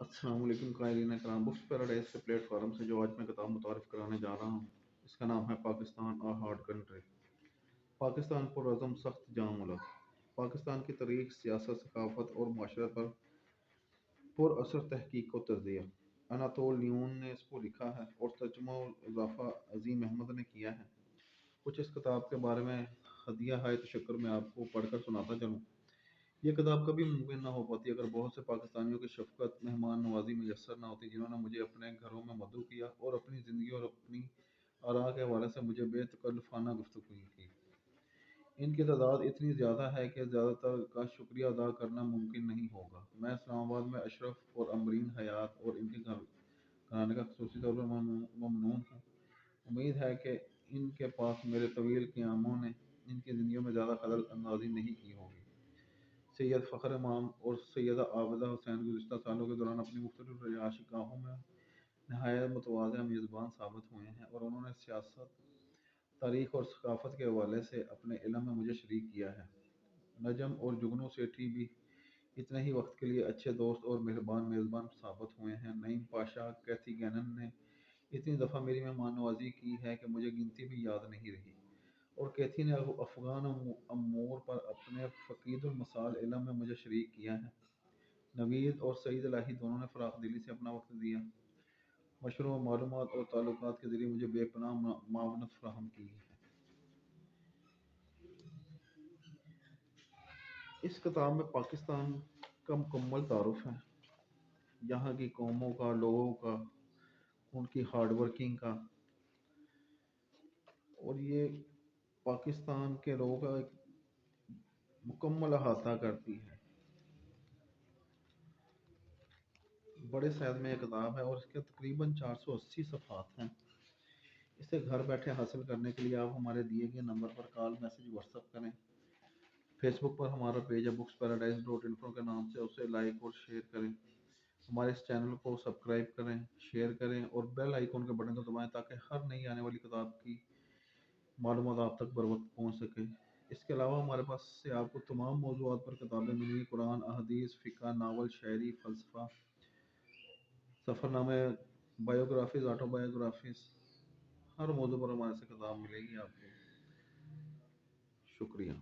अस्सलाम वालेकुम कायरीन कराम। बुक्स पैराडाइज के प्लेटफॉर्म से जो आज मैं किताब मुतारिफ कराने जा रहा हूँ, इसका नाम है Pakistan a hard country. Pakistan पुरअज़म सख्त जाम मुल्क। पाकिस्तान की तारीख, सियासत, सकाफत और माशरत पर पुरअसर तहकीक व तज्ज़िया। अनातोल न्यून ने इसको लिखा है और तर्जुमा और इजाफ़ा अज़ीम अहमद ने किया है। कुछ इस किताब के बारे में हदिया हाय तशक्कुर मैं आपको पढ़कर सुनाता चलूँ। ये किताब कभी मुमकिन ना हो पाती अगर बहुत से पाकिस्तानियों की शफ़क़त, मेहमान नवाज़ी मैसर ना होती, जिन्होंने मुझे अपने घरों में मदऊ किया और अपनी ज़िंदगी और अपनी आरा के हवाले से मुझे बेतकल्लुफ़ाना गुफ्तगू की। इनकी तादाद इतनी ज़्यादा है कि ज़्यादातर का शुक्रिया अदा करना मुमकिन नहीं होगा। मैं इस्लामाबाद में अशरफ और अमरीन हयात और इनके घराने का ख़ुसूसी तौर पर ममनून हूँ। उम्मीद है कि इनके पास मेरे तवील क़यामों ने इनकी ज़िंदगियों में ज़्यादा खलल अंदाज़ी नहीं की होगी। सैयद फ़खर इमाम और सैयदा आबिदा हुसैन गुज़िश्ता सालों के दौरान अपनी मुख्तलिफ रिहायशी गाहों में नहायत मुतवाज़िआ मेज़बान साबित हुए हैं और उन्होंने सियासत, तारीख़ और सकाफ़त के हवाले से अपने इल्म में मुझे शरीक किया है। नजम और जुगनू सेठी भी इतने ही वक्त के लिए अच्छे दोस्त और मेहरबान मेज़बान साबित हुए हैं। नईम पाशा, कैथी गैनन ने इतनी दफ़ा मेरी मेहमान नवाज़ी की है कि मुझे गिनती भी याद नहीं रही। और कैथी ने अफ़गान अमूर पर अपने फ़कीदुल मसाल इल्म में मुझे शरीक किया है। नवीद और सईद इलाही दोनों ने फ़राख़ दिली से अपना वक्त दिया, मशरूअ मालूमात और ताल्लुकात के ज़रिए मुझे बेपनाह मावनत फ़राहम की है। इस किताब में पाकिस्तान का मुकम्मल तारुफ़ है, यहाँ की कौमों का, लोगों का, उनकी हार्ड वर्किंग का, और ये पाकिस्तान के लोगों का एक मुकम्मल अहाता करती है। बड़े साइज़ में एक किताब है और इसके तकरीबन 480 सफ़हात हैं। इसे घर बैठे हासिल करने के लिए आप हमारे दिए गए नंबर पर कॉल, मैसेज, व्हाट्सएप करें। फेसबुक पर हमारा पेज है booksparadise.info के नाम से, उसे लाइक और शेयर करें। हमारे इस चैनल को सब्सक्राइब करें, शेयर करें और बेल आइकन के बटन को दबाएं ताकि हर नई आने वाली किताब की मालूमात आप तक बर वक्त पहुँच सके। इसके अलावा हमारे पास से आपको तमाम मौज़ूआत पर किताबें मिलेंगी, कुरान, अहदीस, फ़िक़्ह, नावल, शायरी, फ़लसफ़ा, सफ़रनामे, बायोग्राफीज़, ऑटोबायोग्राफीज़, हर मौजू पर हमारे से किताब मिलेगी आपको। शुक्रिया।